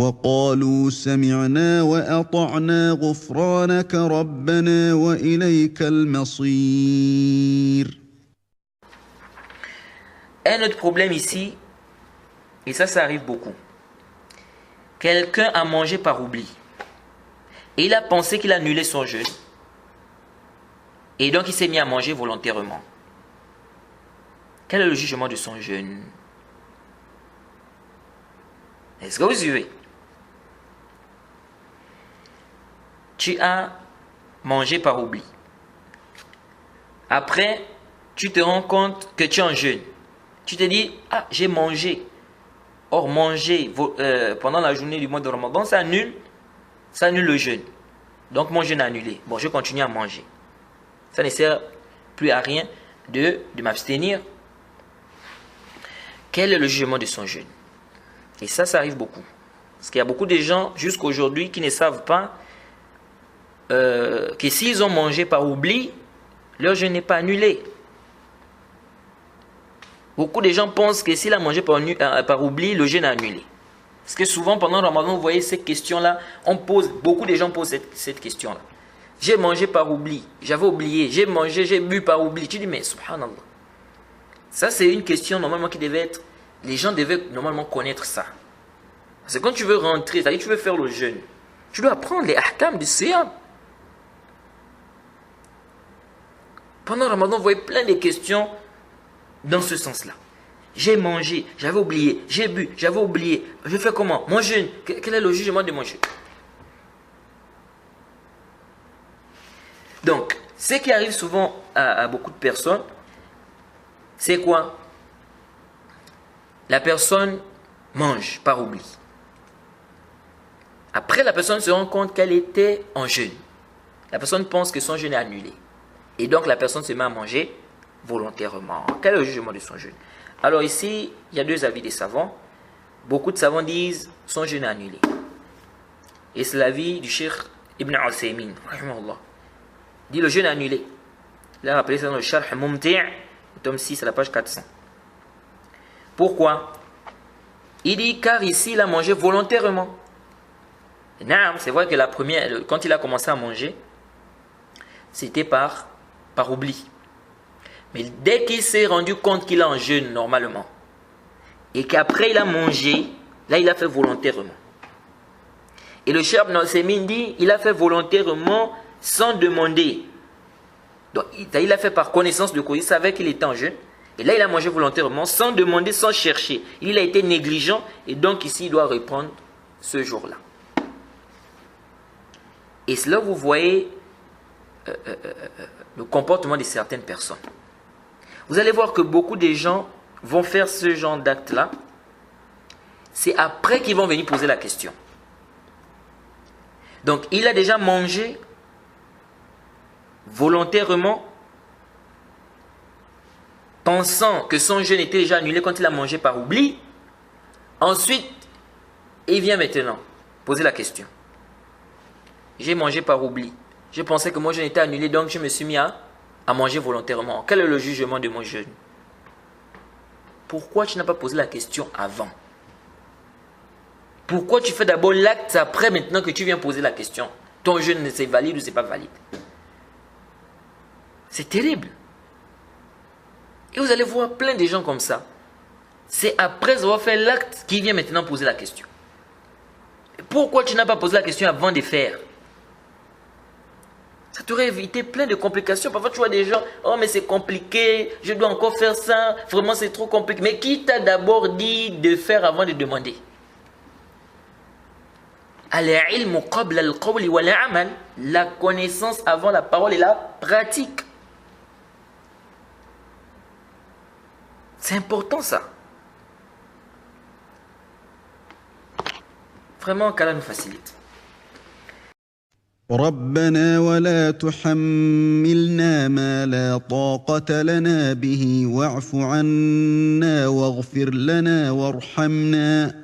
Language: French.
وقالوا سمعنا وأطعنا غفرانك ربنا وإليك المصير. Un autre problème ici, et ça arrive beaucoup. Quelqu'un a mangé par oubli. Et il a pensé qu'il annulait son jeûne. Et donc il s'est mis à manger volontairement. Quel est le jugement de son jeûne? Est-ce que vous suivez? Tu as mangé par oubli. Après, tu te rends compte que tu es en jeûne. Tu te dis, ah, j'ai mangé. Or, manger pendant la journée du mois de Ramadan, ça annule le jeûne. Donc, mon jeûne est annulé. Bon, je continue à manger. Ça ne sert plus à rien de m'abstenir. Quel est le jugement de son jeûne? Et ça arrive beaucoup. Parce qu'il y a beaucoup de gens, jusqu'à aujourd'hui, qui ne savent pas que s'ils ont mangé par oubli, leur jeûne n'est pas annulé. Beaucoup de gens pensent que s'il a mangé par oubli, le jeûne est annulé. Parce que souvent, pendant le Ramadan, vous voyez ces questions-là, beaucoup de gens posent cette question-là. J'ai mangé par oubli, j'avais oublié, j'ai mangé, j'ai bu par oubli. Tu dis, mais subhanallah. Ça, c'est une question normalement qui devait être... Les gens devaient normalement connaître ça. Parce que quand tu veux rentrer, c'est-à-dire que tu veux faire le jeûne, tu dois apprendre les ahkam du siyam. Pendant le Ramadan, vous voyez plein de questions dans ce sens-là. J'ai mangé, j'avais oublié, j'ai bu, j'avais oublié. Je fais comment? Mon jeûne, quel est le jugement de mon jeûne? Donc, ce qui arrive souvent à beaucoup de personnes, c'est quoi? La personne mange par oubli. Après, la personne se rend compte qu'elle était en jeûne. La personne pense que son jeûne est annulé. Et donc, la personne se met à manger volontairement. Quel est le jugement de son jeûne? Alors ici, il y a deux avis des savants. Beaucoup de savants disent son jeûne est annulé. Et c'est l'avis du Cheikh Ibn Al-Saymin, dit le jeûne est annulé. Il a rappelé ça dans le Sharh Mumti', tome 6 à la page 400. Pourquoi? Il dit car ici il a mangé volontairement. C'est vrai que la première, quand il a commencé à manger, c'était par oubli. Mais dès qu'il s'est rendu compte qu'il est en jeûne normalement, et qu'après il a mangé, là il a fait volontairement. Et le Cheikh Ibn Al-Saymin dit, il a fait volontairement sans demander. Donc il a fait par connaissance de cause, il savait qu'il était en jeûne. Et là il a mangé volontairement sans demander, sans chercher. Il a été négligent et donc ici il doit reprendre ce jour-là. Et cela vous voyez le comportement de certaines personnes. Vous allez voir que beaucoup de gens vont faire ce genre d'acte-là. C'est après qu'ils vont venir poser la question. Donc, il a déjà mangé volontairement, pensant que son jeûne était déjà annulé quand il a mangé par oubli. Ensuite, il vient maintenant poser la question. J'ai mangé par oubli. Je pensais que mon jeûne était annulé, donc je me suis mis à manger volontairement. Quel est le jugement de mon jeûne? Pourquoi tu n'as pas posé la question avant? Pourquoi tu fais d'abord l'acte après maintenant que tu viens poser la question? Ton jeûne, c'est valide ou c'est pas valide? C'est terrible. Et vous allez voir plein de gens comme ça. C'est après avoir fait l'acte qu'il vient maintenant poser la question. Pourquoi tu n'as pas posé la question avant de faire? Ça t'aurait évité plein de complications. Parfois, tu vois des gens, oh, mais c'est compliqué, je dois encore faire ça, vraiment, c'est trop compliqué. Mais qui t'a d'abord dit de faire avant de demander? La connaissance avant la parole et la pratique. C'est important ça. Vraiment, qu'Allah nous facilite. ربنا ولا تحملنا ما لا طاقة لنا به واعف عنا واغفر لنا وارحمنا